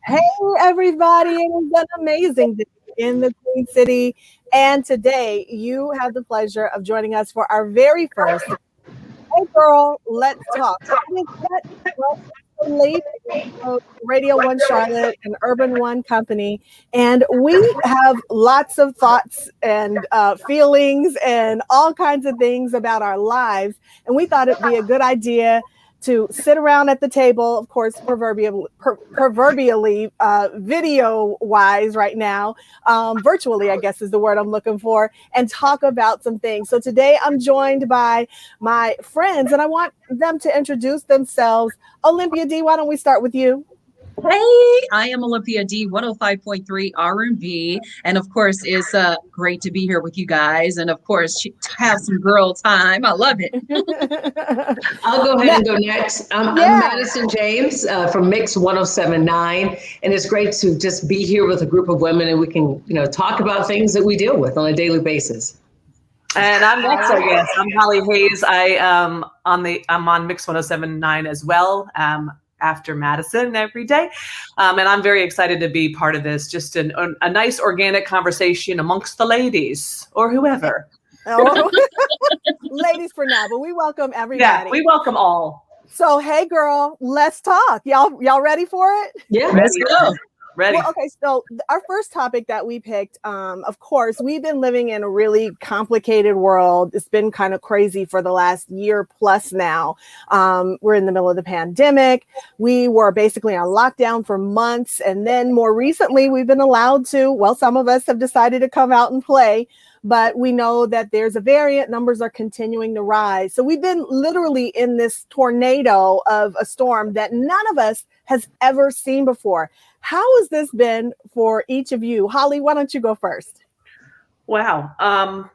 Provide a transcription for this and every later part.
Hey, everybody. It is an amazing day in the Queen City. And today you have the pleasure of joining us for our very first Hey Girl, Let's Talk. What is that? Well, it's the ladies of Radio One Charlotte and Urban One Company. And we have lots of thoughts and feelings and all kinds of things about our lives. And we thought it'd be a good idea to sit around at the table, of course, proverbially video wise right now, virtually, I guess is the word I'm looking for, and talk about some things. So today I'm joined by my friends and I want them to introduce themselves. Olympia D, why don't we start with you? Hey, I am Olympia D, 105.3 R&B, and of course, it's great to be here with you guys, and of course, have some girl time. I love it. I'll go ahead and go next. I'm Madison James from Mix 107.9, and it's great to just be here with a group of women, and we can, talk about things that we deal with on a daily basis. And I'm next, I guess. I'm Holly Hayes. I'm on Mix 107.9 as well. After Madison every day. And I'm very excited to be part of this, just a nice organic conversation amongst the ladies or whoever. Oh. Ladies for now, but we welcome everybody. Yeah, we welcome all. So, hey girl, let's talk. Y'all ready for it? Yeah, let's go. Ready. Well, okay, so our first topic that we picked, of course, we've been living in a really complicated world. It's been kind of crazy for the last year plus now. We're in the middle of the pandemic. We were basically on lockdown for months. And then more recently, we've been allowed to, well, some of us have decided to come out and play. But we know that there's a variant, numbers are continuing to rise. So we've been literally in this tornado of a storm that none of us has ever seen before. How has this been for each of you? Holly, why don't you go first? Wow. I'm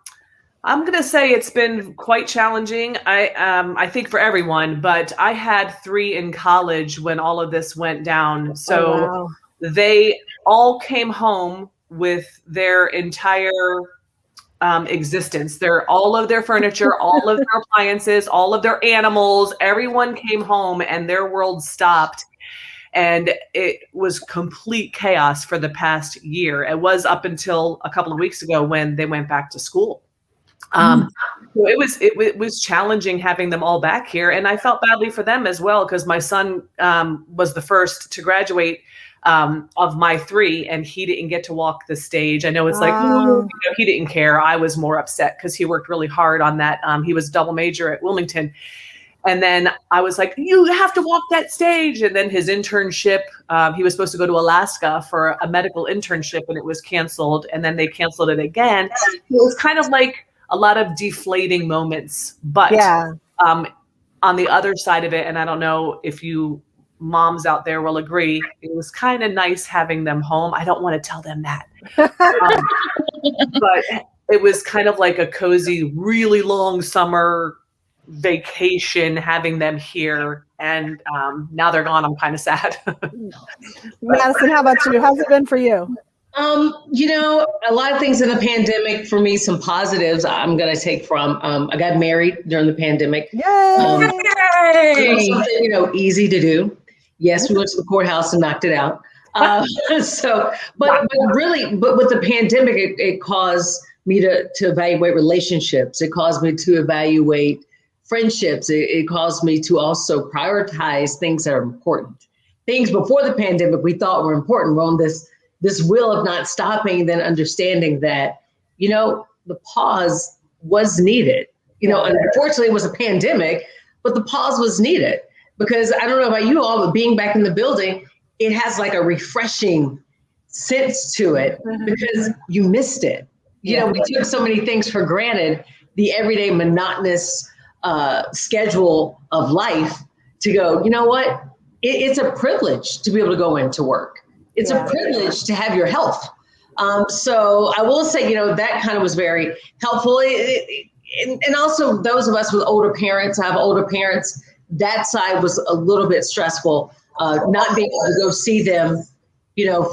going to say it's been quite challenging. I think for everyone, but I had 3 in college when all of this went down. So They all came home with their entire existence. All of their furniture, all of their appliances, all of their animals, everyone came home and their world stopped. And it was complete chaos for the past year. It was up until a couple of weeks ago when they went back to school. So it was challenging having them all back here. And I felt badly for them as well, because my son was the first to graduate of my 3, and he didn't get to walk the stage. I know it's he didn't care. I was more upset because he worked really hard on that. He was double major at Wilmington. And then I was like, you have to walk that stage. And then his internship, he was supposed to go to Alaska for a medical internship, and it was canceled. And then they canceled it again. It was kind of like a lot of deflating moments. But on the other side of it, and I don't know if you moms out there will agree, it was kind of nice having them home. I don't want to tell them that. But it was kind of like a cozy, really long summer vacation having them here, and now they're gone. I'm kind of sad. Madison, how about you? How's it been for you? A lot of things in the pandemic for me, some positives I'm going to take from. I got married during the pandemic. Yay! Something, easy to do. Yes, we went to the courthouse and knocked it out. But with the pandemic, it caused me to evaluate relationships. It caused me to evaluate friendships. It caused me to also prioritize things that are important. Things before the pandemic we thought were important. We're on this wheel of not stopping, then understanding that, the pause was needed. Unfortunately it was a pandemic, but the pause was needed, because I don't know about you all, but being back in the building, it has like a refreshing sense to it, because you missed it. We took so many things for granted, the everyday monotonous schedule of life, to go, you know what? It's a privilege to be able to go into work. It's a privilege to have your health. So I will say, that kind of was very helpful. And also those of us with older parents, I have older parents, that side was a little bit stressful, not being able to go see them,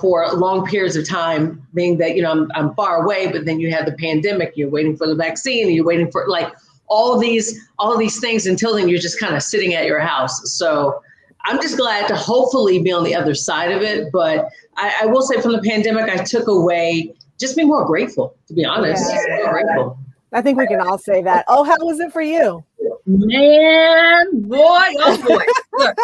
for long periods of time, being that, I'm far away, but then you have the pandemic, you're waiting for the vaccine, and you're waiting for all of these things. Until then, you're just kind of sitting at your house. So I'm just glad to hopefully be on the other side of it. But I will say from the pandemic, I took away just being more grateful, to be honest. Yeah. More grateful. I think we can all say that. Oh, how was it for you? Man, boy, oh boy. Look,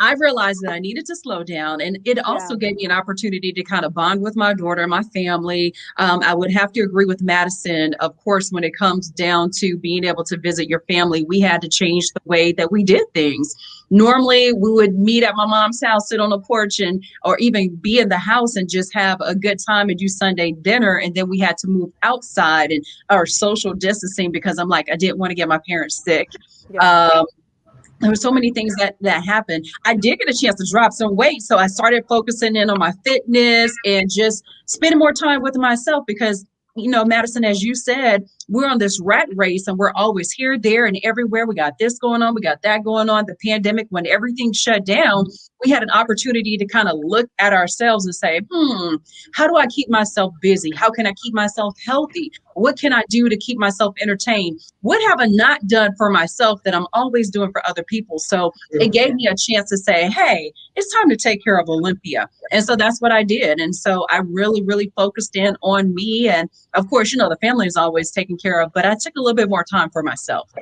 I realized that I needed to slow down, and it also gave me an opportunity to kind of bond with my daughter, my family. I would have to agree with Madison. Of course, when it comes down to being able to visit your family, we had to change the way that we did things. Normally, we would meet at my mom's house, sit on the porch, or even be in the house and just have a good time and do Sunday dinner. And then we had to move outside and our social distancing because I didn't want to get my parents sick. Yeah. There were so many things that happened. I did get a chance to drop some weight. So I started focusing in on my fitness and just spending more time with myself because, Madison, as you said, we're on this rat race and we're always here, there, and everywhere. We got this going on. We got that going on. The pandemic, when everything shut down, we had an opportunity to kind of look at ourselves and say, how do I keep myself busy? How can I keep myself healthy? What can I do to keep myself entertained? What have I not done for myself that I'm always doing for other people? So it gave me a chance to say, hey, it's time to take care of Olympia. And so that's what I did. And so I really, really focused in on me. And of course, the family is always taken care of, but I took a little bit more time for myself.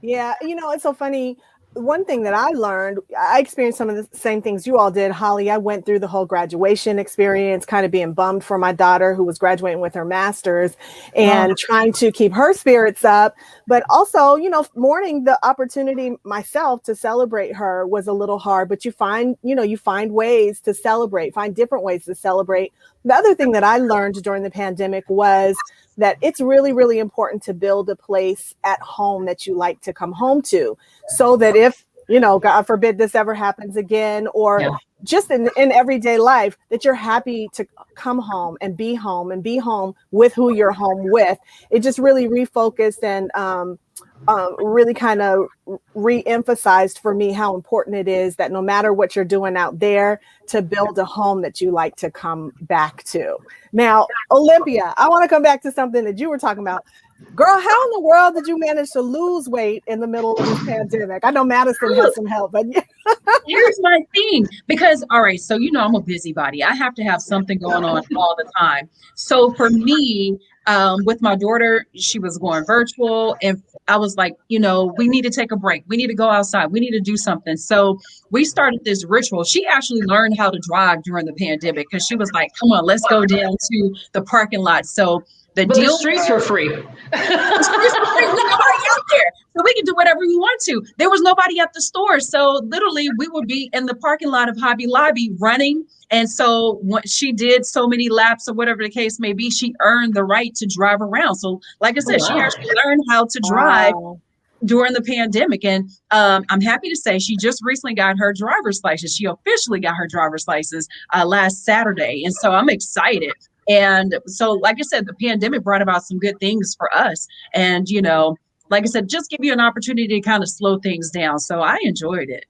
Yeah, it's so funny. One thing that I learned, I experienced some of the same things you all did, Holly. I went through the whole graduation experience, kind of being bummed for my daughter who was graduating with her master's and trying to keep her spirits up. But also, mourning the opportunity myself to celebrate her was a little hard, but you find ways to celebrate, find different ways to celebrate. The other thing that I learned during the pandemic was that it's really, really important to build a place at home that you like to come home to, so that if, God forbid this ever happens again, or just in everyday life, that you're happy to come home and be home with who you're home with. It just really refocused and really kind of re-emphasized for me how important it is that no matter what you're doing out there, to build a home that you like to come back to. Now, Olympia, I want to come back to something that you were talking about. Girl, how in the world did you manage to lose weight in the middle of this pandemic? I know Madison has some help, but here's my thing. Because, all right, so I'm a busybody. I have to have something going on all the time. So for me, with my daughter, she was going virtual, and I was like, we need to take a break. We need to go outside. We need to do something. So we started this ritual. She actually learned how to drive during the pandemic because she was like, come on, let's go down to the parking lot. So the streets were free. The streets were free. There's nobody out there. So we can do whatever we want to. There was nobody at the store. So literally we would be in the parking lot of Hobby Lobby running. And so when she did so many laps or whatever the case may be, she earned the right to drive around. So like I said, she actually learned how to drive during the pandemic. And I'm happy to say she just recently got her driver's license. She officially got her driver's license last Saturday. And so I'm excited. And so, like I said, the pandemic brought about some good things for us. And, like I said, just give you an opportunity to kind of slow things down. So I enjoyed it.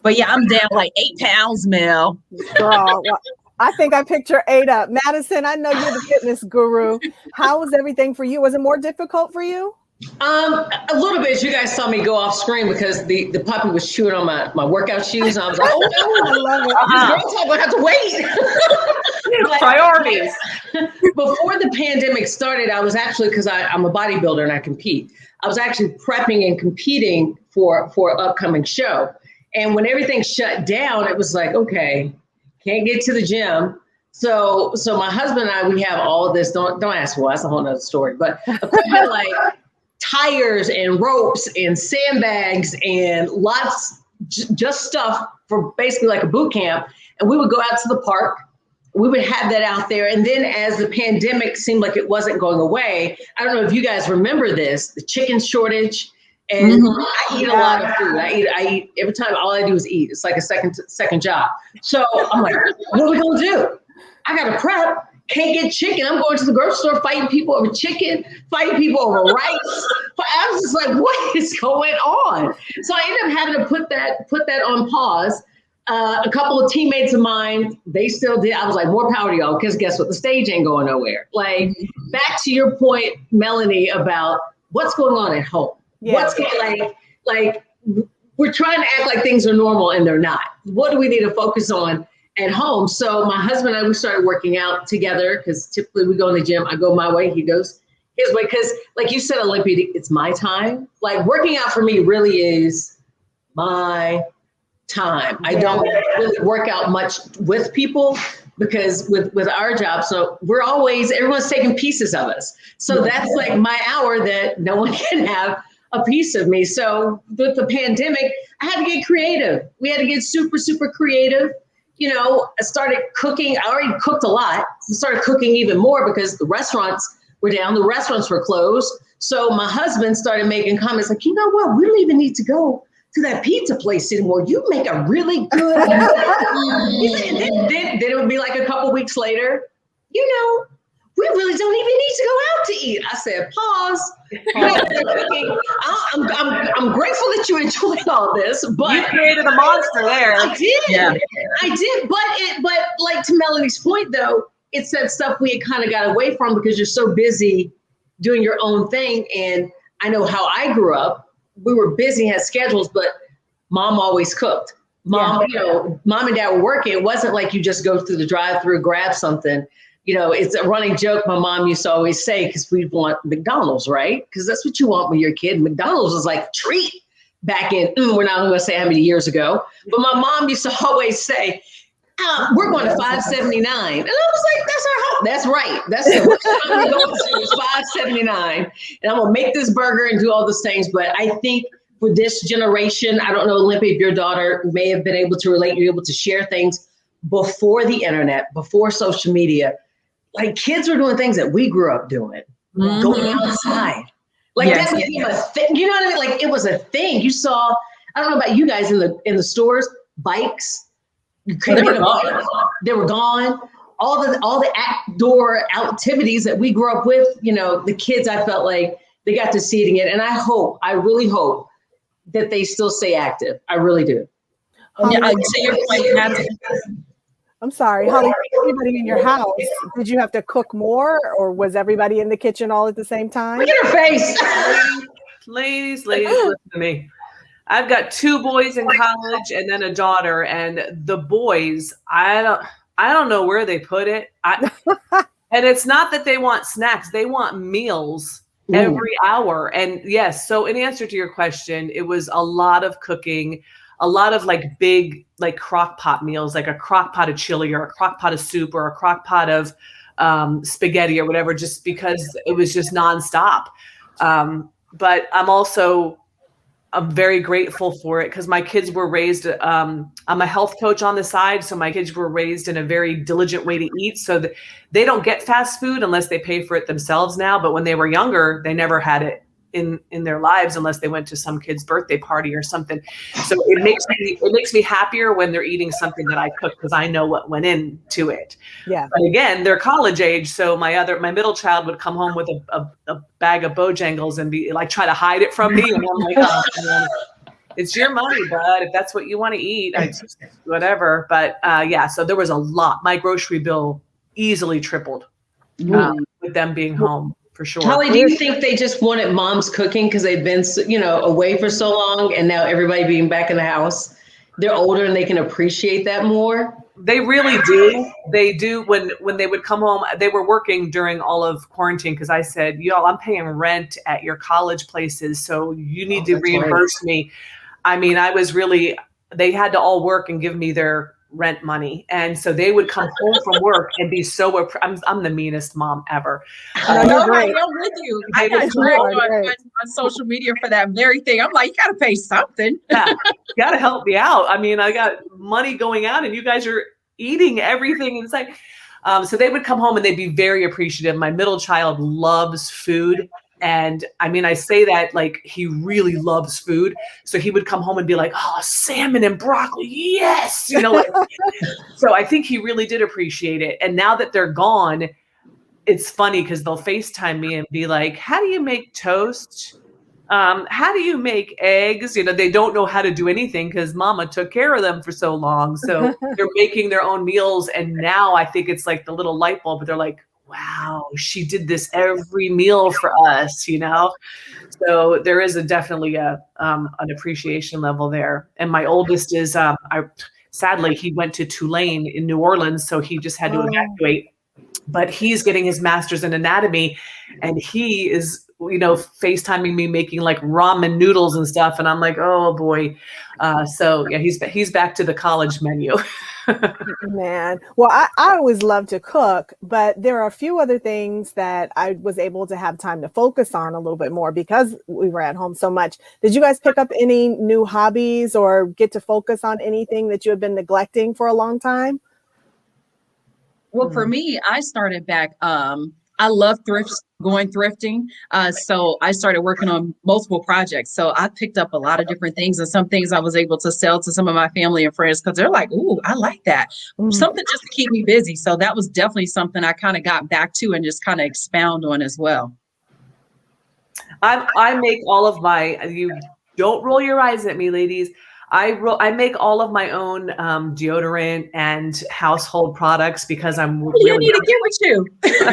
But yeah, I'm down like 8 pounds, Mel. Girl, well, I think I picked your 8 up. Madison, I know you're the fitness guru. How was everything for you? Was it more difficult for you? A little bit. You guys saw me go off screen because the puppy was chewing on my workout shoes. And I was like, oh, I love it. this girl's gonna have to wait. Priorities. Before the pandemic started, I was actually, because I'm a bodybuilder and I compete, I was actually prepping and competing for an upcoming show. And when everything shut down, it was like, okay, can't get to the gym. So my husband and I, we have all of this. Don't ask why. That's a whole nother story. But equipment like tires and ropes and sandbags and lots, just stuff for basically like a boot camp. And we would go out to the park. We would have that out there. And then as the pandemic seemed like it wasn't going away, I don't know if you guys remember this, the chicken shortage. And I eat a lot of food. I eat every time. All I do is eat. It's like a second job. So I'm like, what are we going to do? I got to prep. Can't get chicken. I'm going to the grocery store fighting people over chicken, fighting people over rice. I was just like, what is going on? So I ended up having to put that on pause. A couple of teammates of mine, they still did. I was like, more power to y'all, because guess what? The stage ain't going nowhere. Like, back to your point, Melanie, about what's going on at home. Yeah. What's going like we're trying to act like things are normal and they're not. What do we need to focus on at home? So my husband and I, we started working out together because typically we go in the gym. I go my way, he goes his way. Because like you said, Olympia, it's my time. Like working out for me really is my time. I don't really work out much with people because with our job, so everyone's taking pieces of us. So that's like my hour that no one can have a piece of me. So with the pandemic, I had to get creative. We had to get super, super creative. You know, I started cooking. I already cooked a lot. I started cooking even more because the restaurants were down. The restaurants were closed. So my husband started making comments like, you know what? We don't even need to go to that pizza place anymore. You make a really good. then it would be like a couple weeks later, you know, we really don't even need to go out to eat. I said, pause. I'm grateful that you enjoyed all this, but you created a monster there. I did. Yeah. I did. But like to Melanie's point though, it's that stuff we had kind of got away from because you're so busy doing your own thing. And I know how I grew up. We were busy, had schedules, but mom always cooked. Mom and dad were working. It wasn't like you just go through the drive-through, grab something. You know, it's a running joke my mom used to always say, because we want McDonald's, right? Because that's what you want when you're a kid. McDonald's was like a treat back in, we're not going to say how many years ago. But my mom used to always say, we're going to 579. And I was like, that's our home. That's right. That's the restaurant we're going to is 579. And I'm going to make this burger and do all those things. But I think for this generation, I don't know, Olympia, if your daughter may have been able to relate, you're able to share things before the internet, before social media. Like kids were doing things that we grew up doing, going outside. Like that became a thing. You know what I mean? Like it was a thing. You saw, I don't know about you guys in the stores, bikes. You couldn't get a bike. They were gone. All the outdoor activities that we grew up with, you know, the kids, I felt like they got to see it again. And I really hope that they still stay active. I really do. Yeah, I see your point. I'm sorry, Holly, everybody in your house, did you have to cook more or was everybody in the kitchen all at the same time? Look at her face. Ladies, listen to me. I've got 2 boys in college and then a daughter, and the boys, I don't know where they put it. And it's not that they want snacks, they want meals every hour. And yes, so in answer to your question, it was a lot of cooking, a lot of like big, like crock pot meals, like a crock pot of chili or a crock pot of soup or a crock pot of spaghetti or whatever, just because it was just nonstop. But I'm very grateful for it because my kids were raised, I'm a health coach on the side. So my kids were raised in a very diligent way to eat. So that they don't get fast food unless they pay for it themselves now. But when they were younger, they never had it in their lives unless they went to some kid's birthday party or something. So it makes me happier when they're eating something that I cook because I know what went into it. Yeah. But again, they're college age. So my middle child would come home with a bag of Bojangles and be like, try to hide it from me. And I'm like, oh, man, it's your money, bud. If that's what you want to eat, whatever. But yeah, so there was a lot. My grocery bill easily tripled with them being home. For sure. Holly, do you think they just wanted mom's cooking because they've been, away for so long and now everybody being back in the house, they're older and they can appreciate that more? They really do. They do. When they would come home, they were working during all of quarantine because I said, y'all, I'm paying rent at your college places, so you need to reimburse me. I mean, they had to all work and give me their rent money. And so they would come home from work and be so, I'm the meanest mom ever. I'm with you. I got dragged on social media for that very thing. I'm like, you got to pay something. Yeah, you got to help me out. I mean, I got money going out and you guys are eating everything. It's like, so they would come home and they'd be very appreciative. My middle child loves food. And I mean, I say that like he really loves food. So he would come home and be like, oh, salmon and broccoli. Yes. So I think he really did appreciate it. And now that they're gone, it's funny because they'll FaceTime me and be like, how do you make toast? How do you make eggs? They don't know how to do anything because mama took care of them for so long. So they're making their own meals. And now I think it's like the little light bulb, but they're like, wow, she did this every meal for us, you know? So there is definitely an appreciation level there. And my oldest is, sadly, he went to Tulane in New Orleans, so he just had to evacuate. But he's getting his master's in anatomy, and he is, FaceTiming me making like ramen noodles and stuff. And I'm like, oh boy. So yeah, he's back to the college menu. Man, well, I always love to cook, but there are a few other things that I was able to have time to focus on a little bit more because we were at home so much. Did you guys pick up any new hobbies or get to focus on anything that you have been neglecting for a long time? Well, for me, I started back, I love going thrifting. So I started working on multiple projects. So I picked up a lot of different things, and some things I was able to sell to some of my family and friends because they're like, ooh, I like that. Something just to keep me busy. So that was definitely something I kind of got back to and just kind of expound on as well. I make all of you don't roll your eyes at me, ladies. I make all of my own deodorant and household products because I'm You really need to get with you.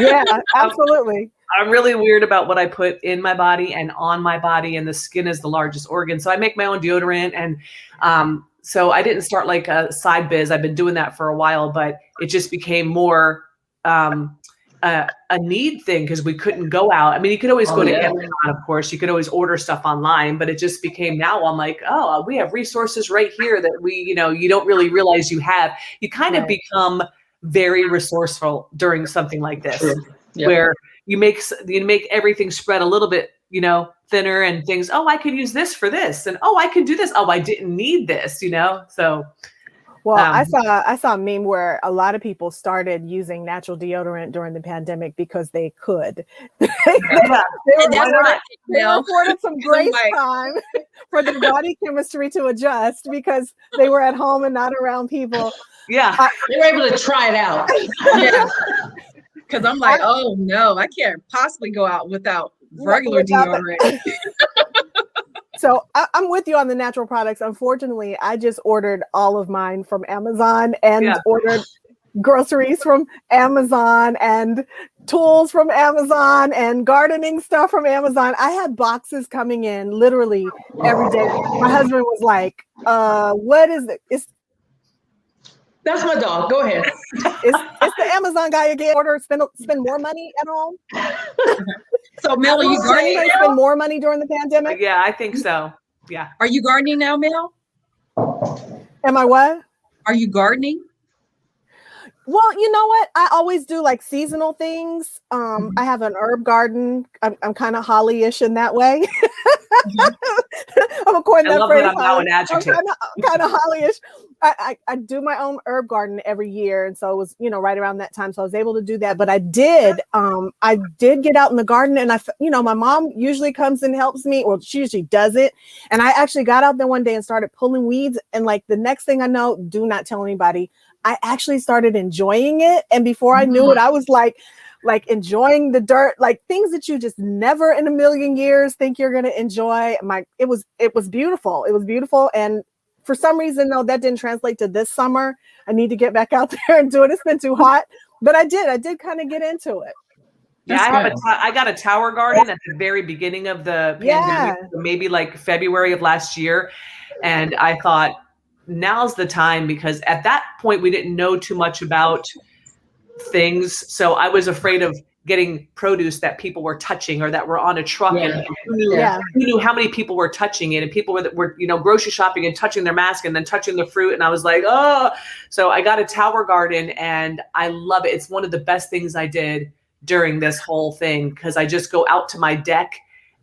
Yeah, absolutely. I'm really weird about what I put in my body and on my body, and the skin is the largest organ. So I make my own deodorant, and so I didn't start like a side biz. I've been doing that for a while, but it just became more a need thing because we couldn't go out. I mean, you could always go to Amazon, of course. You could always order stuff online, but it just became now I'm like, oh, we have resources right here that you don't really realize you have. You kind of become very resourceful during something like this, where you make everything spread a little bit, thinner and things. Oh, I could use this for this, and oh, I could do this. Oh, I didn't need this, So. Well, I saw a meme where a lot of people started using natural deodorant during the pandemic because they could. They afforded some grace time for their body chemistry to adjust because they were at home and not around people. Yeah, they were able to try it out. Yeah, because I'm like, oh no, I can't possibly go out without regular deodorant. So I'm with you on the natural products. Unfortunately, I just ordered all of mine from Amazon and ordered groceries from Amazon and tools from Amazon and gardening stuff from Amazon. I had boxes coming in literally every day. My husband was like, what is it? That's my dog. Go ahead. It's the Amazon guy again. Spend more money at home. So, Mel, are you gardening now? Spend more money during the pandemic? Yeah, I think so. Yeah. Are you gardening now, Mel? Am I what? Are you gardening? Well, you know what? I always do like seasonal things. I have an herb garden. I'm kind of Holly-ish in that way. I'm a coin that phrase. I'm kind of Holly-ish. I do my own herb garden every year, and so it was right around that time, so I was able to do that. But I did get out in the garden, and my mom usually comes and helps me, or she usually does it. And I actually got out there one day and started pulling weeds, and like the next thing I know, do not tell anybody, I actually started enjoying it, and before I knew it, I was like enjoying the dirt, like things that you just never in a million years think you're going to enjoy. It was beautiful. It was beautiful. And for some reason, though, that didn't translate to this summer. I need to get back out there and do it. It's been too hot, but I did kind of get into it. Yeah, I got a tower garden at the very beginning of the pandemic, maybe like February of last year. And I thought, now's the time, because at that point we didn't know too much about things. So I was afraid of getting produce that people were touching or that were on a truck. And who knew how many people were touching it, and people were grocery shopping and touching their mask and then touching the fruit. And I was like, oh, so I got a tower garden and I love it. It's one of the best things I did during this whole thing, because I just go out to my deck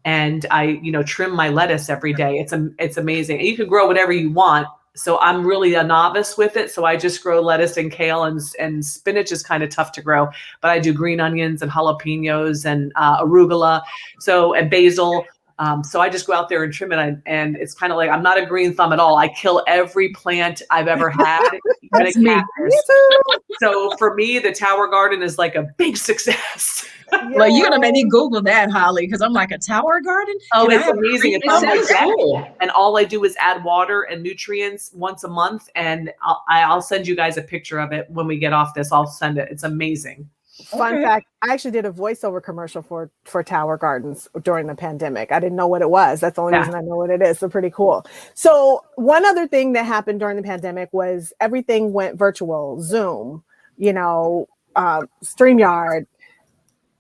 and I, trim my lettuce every day. It's amazing. And you can grow whatever you want. So I'm really a novice with it. So I just grow lettuce and kale, and spinach is kind of tough to grow, but I do green onions and jalapenos and arugula, and basil. So I just go out there and trim it. And it's kind of like, I'm not a green thumb at all. I kill every plant I've ever had. That's me. So for me, the tower garden is like a big success. Well, you're going to make me Google that, Holly, because I'm like, a tower garden? Oh, it's amazing. It's on my deck, and all I do is add water and nutrients once a month. And I'll send you guys a picture of it when we get off this. I'll send it. It's amazing. Fun fact, I actually did a voiceover commercial for Tower Gardens during the pandemic. I didn't know what it was. That's the only reason I know what it is. So pretty cool. So one other thing that happened during the pandemic was everything went virtual, Zoom, StreamYard.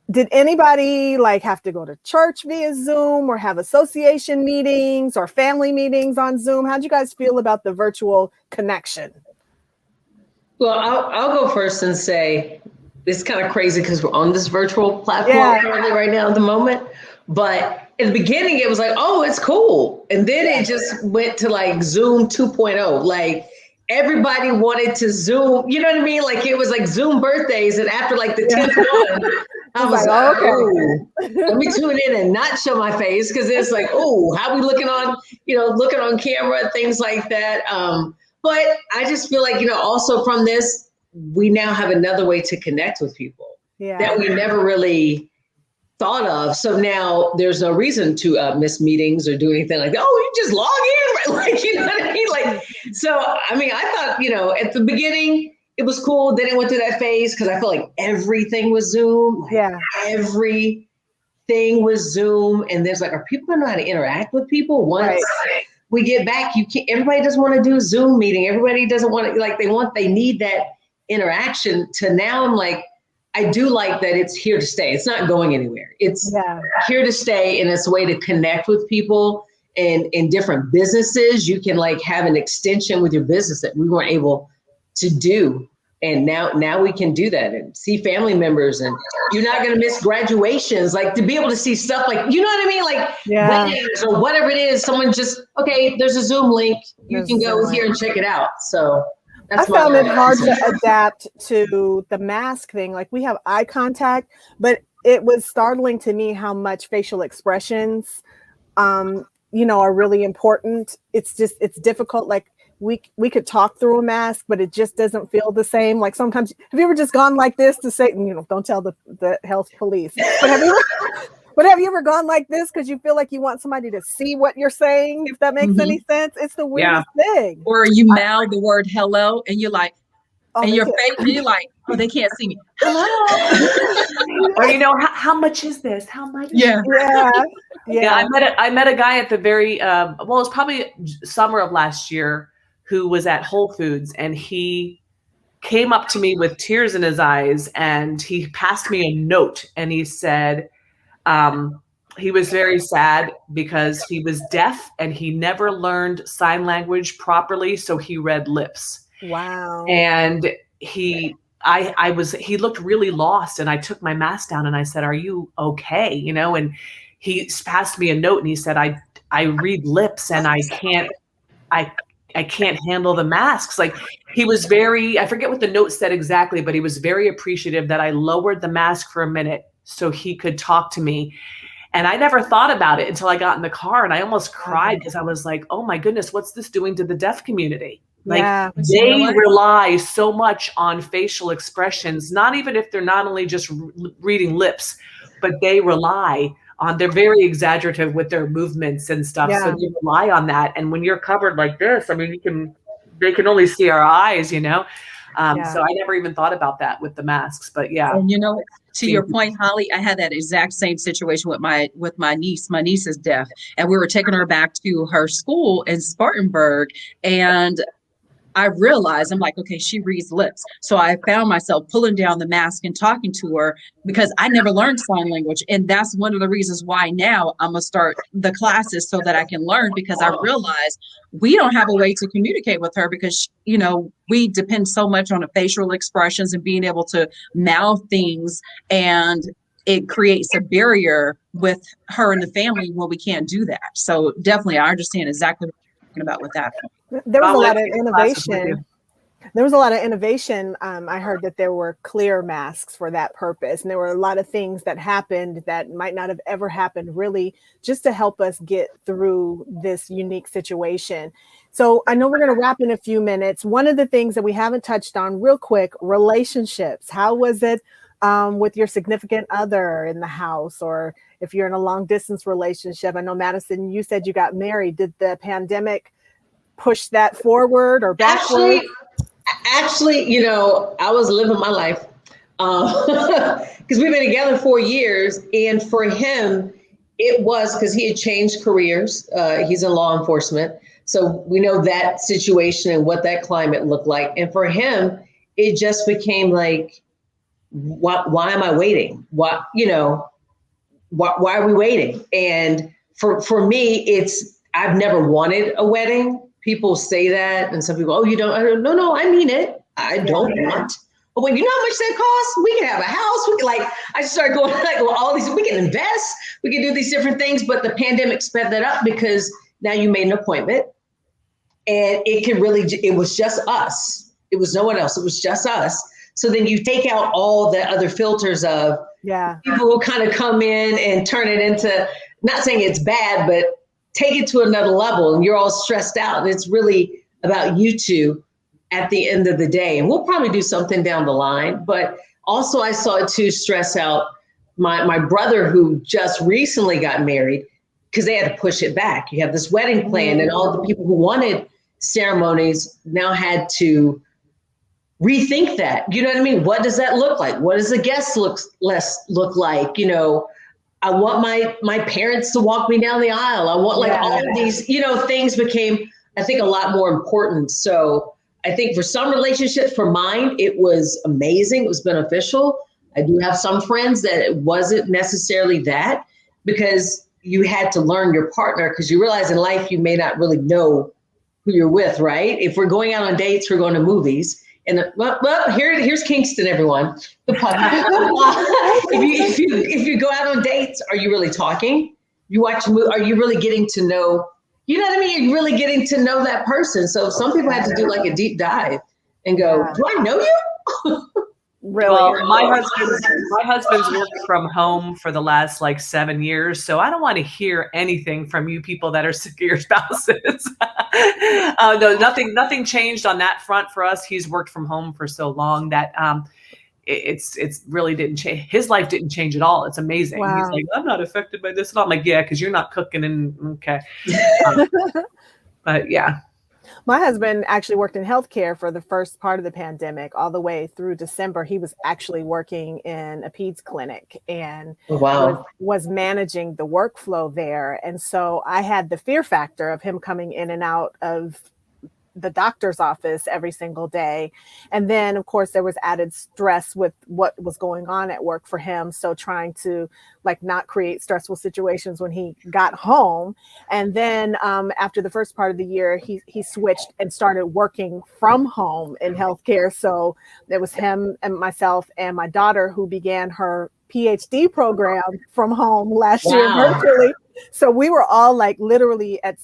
Did anybody like have to go to church via Zoom or have association meetings or family meetings on Zoom? How'd you guys feel about the virtual connection? Well, I'll go first and say it's kind of crazy because we're on this virtual platform currently right now at the moment. But in the beginning, it was like, oh, it's cool. And then it just went to like Zoom 2.0. Like everybody wanted to Zoom, you know what I mean? Like it was like Zoom birthdays. And after like the 10th one, I was like, okay, let me tune in and not show my face because it's like, oh, how we looking on camera, things like that. But I just feel like, also from this, we now have another way to connect with people that we never really thought of. So now there's no reason to miss meetings or do anything like that. Oh, you just log in, right? Like, you know what I mean? Like, so, I mean, I thought, at the beginning, it was cool. Then it went through that phase because I felt like everything was Zoom. Like everything was Zoom. And there's like, are people going to know how to interact with people once we get back? Everybody doesn't want to do a Zoom meeting. Everybody doesn't want to, they need that interaction. To now I'm like, I do like that it's here to stay. It's not going anywhere. It's here to stay. And it's a way to connect with people. And in different businesses, you can like have an extension with your business that we weren't able to do. And now we can do that and see family members, and you're not going to miss graduations, like to be able to see stuff like, you know what I mean? Like weddings or whatever it is, someone just, okay, there's a Zoom link. You can go here and check it out. So that's I found it hard to adapt to the mask thing. Like we have eye contact, but it was startling to me how much facial expressions, are really important. It's difficult. Like we could talk through a mask, but it just doesn't feel the same. Like sometimes, have you ever just gone like this to say, don't tell the health police, but have you ever gone like this because you feel like you want somebody to see what you're saying, if that makes any sense? It's the weirdest thing. Or you mouth the word hello and you're like, and your face, and you're like, oh, they can't see me. Hello. Or how much is this? How much? Yeah. I met a guy at the very it was probably summer of last year who was at Whole Foods, and he came up to me with tears in his eyes, and he passed me a note, and he said he was very sad because he was deaf and he never learned sign language properly, so he read lips. Wow. And he looked really lost, and I took my mask down and I said, are you okay? And he passed me a note and he said, I read lips and I can't handle the masks. Like he was I forget what the note said exactly, but he was very appreciative that I lowered the mask for a minute so he could talk to me. And I never thought about it until I got in the car, and I almost cried because I was like, oh my goodness, what's this doing to the deaf community? Like they rely so much on facial expressions, not even if they're not only just reading lips, but they rely on, they're very exaggerative with their movements and stuff. So they rely on that. And when you're covered like this, I mean, they can only see our eyes, So I never even thought about that with the masks, but And to your point, Holly, I had that exact same situation with my niece. My niece is deaf, and we were taking her back to her school in Spartanburg, and I realized, I'm like, okay, she reads lips. So I found myself pulling down the mask and talking to her because I never learned sign language. And that's one of the reasons why now I'm going to start the classes so that I can learn, because I realized we don't have a way to communicate with her because, we depend so much on the facial expressions and being able to mouth things, and it creates a barrier with her and the family when we can't do that. So definitely, I understand exactly what you're talking about with that. There was a lot of innovation. There was a lot of innovation. I heard that there were clear masks for that purpose. And there were a lot of things that happened that might not have ever happened, really, just to help us get through this unique situation. So I know we're going to wrap in a few minutes. One of the things that we haven't touched on real quick, relationships. How was it with your significant other in the house, or if you're in a long distance relationship? I know, Madison, you said you got married. Did the pandemic push that forward or backward? Actually, I was living my life. because we've been together 4 years. And for him, it was because he had changed careers. He's in law enforcement. So we know that situation and what that climate looked like. And for him, it just became like, why am I waiting? Why are we waiting? And for me, I've never wanted a wedding. People say that, and some people, oh, you don't? No, I mean it. I don't want. But when you know how much that costs, we can have a house. We can I just started going well, all these. We can invest. We can do these different things. But the pandemic sped that up because now you made an appointment, and it was just us. It was no one else. It was just us. So then you take out all the other filters of people who kind of come in and turn it into, not saying it's bad, but take it to another level, and you're all stressed out. And it's really about you two at the end of the day. And we'll probably do something down the line. But also I saw it too stress out my brother who just recently got married because they had to push it back. You have this wedding plan, and all the people who wanted ceremonies now had to rethink that. You know what I mean? What does that look like? What does the guest look like? I want my parents to walk me down the aisle. I want all of these, things became, I think, a lot more important. So I think for some relationships, for mine, it was amazing. It was beneficial. I do have some friends that it wasn't necessarily that, because you had to learn your partner, because you realize in life, you may not really know who you're with, right? If we're going out on dates, we're going to movies. And here's Kingston, everyone. The puppy. if you go out on dates, are you really talking? You watch a movie, are you really getting to know? You know what I mean? You're really getting to know that person. So some people had to do a deep dive and go, do I know you? Really? Well, my husband's worked from home for the last 7 years, so I don't want to hear anything from you people that are sick of your spouses. No, nothing changed on that front for us. He's worked from home for so long that it's really didn't change. His life didn't change at all. It's amazing. Wow. He's like, I'm not affected by this at all. I'm like, yeah, because you're not cooking and okay. But yeah. My husband actually worked in healthcare for the first part of the pandemic, all the way through December. He was actually working in a peds clinic and was managing the workflow there. And so I had the fear factor of him coming in and out of the doctor's office every single day. And then, of course, there was added stress with what was going on at work for him. So trying to not create stressful situations when he got home. And then after the first part of the year, he switched and started working from home in healthcare. So there was him and myself and my daughter, who began her PhD program from home last year virtually. So we were all literally at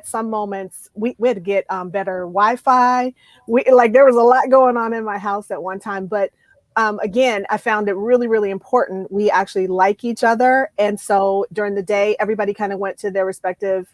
some moments we had to get better Wi-Fi. There was a lot going on in my house at one time, but again, I found it really, really important. We actually like each other. And so during the day, everybody kind of went to their respective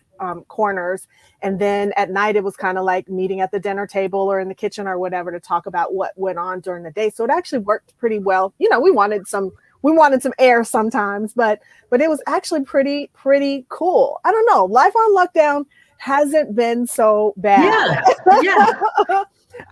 corners. And then at night, it was kind of like meeting at the dinner table or in the kitchen or whatever to talk about what went on during the day. So it actually worked pretty well. We wanted some air sometimes, but it was actually pretty cool. I don't know. Life on lockdown hasn't been so bad. Yeah.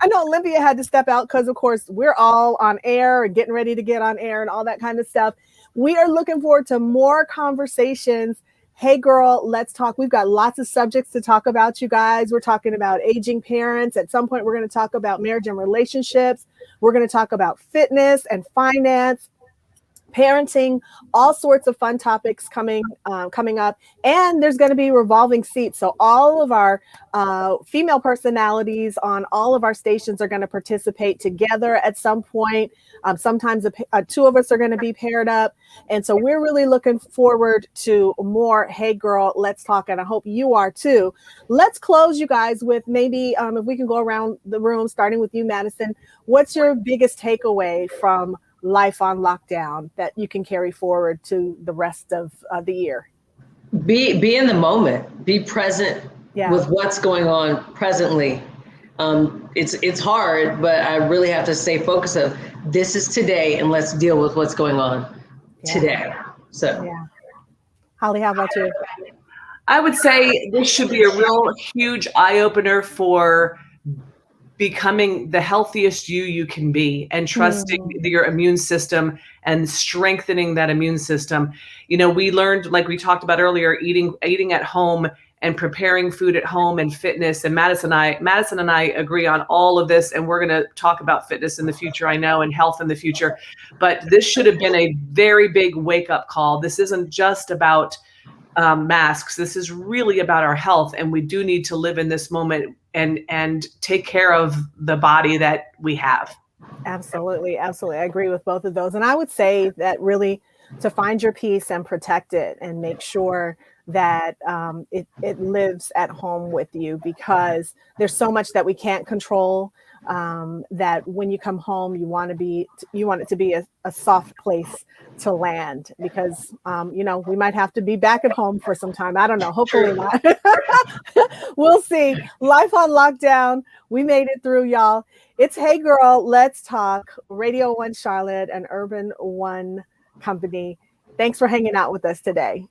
I know Olympia had to step out because, of course, we're all on air and getting ready to get on air and all that kind of stuff. We are looking forward to more conversations. Hey, girl, let's talk. We've got lots of subjects to talk about, you guys. We're talking about aging parents. At some point, we're going to talk about marriage and relationships. We're going to talk about fitness and finance, parenting, all sorts of fun topics coming up. And there's going to be revolving seats. So all of our female personalities on all of our stations are going to participate together at some point. Sometimes two of us are going to be paired up. And so we're really looking forward to more Hey Girl, Let's Talk. And I hope you are too. Let's close, you guys, with maybe if we can go around the room, starting with you, Madison. What's your biggest takeaway from Life on Lockdown that you can carry forward to the rest of the year? Be in the moment. Be present with what's going on presently. It's hard, but I really have to stay focused of this is today, and let's deal with what's going on today. So, Holly, how about you? I would say this should be a real huge eye opener for becoming the healthiest you can be, and trusting your immune system and strengthening that immune system. You know, we learned, like we talked about earlier, eating at home and preparing food at home and fitness. And Madison and I agree on all of this. And we're going to talk about fitness in the future, I know, and health in the future. But this should have been a very big wake up call. This isn't just about masks. This is really about our health. And we do need to live in this moment and take care of the body that we have. Absolutely. Absolutely. I agree with both of those. And I would say that really to find your peace and protect it and make sure that it lives at home with you, because there's so much that we can't control, that when you come home, you want it to be a soft place to land, because you know, we might have to be back at home for some time. I don't know. Hopefully not. We'll see. Life on lockdown. We made it through, y'all. It's Hey Girl, Let's Talk, Radio 1 Charlotte and Urban One Company. Thanks for hanging out with us today.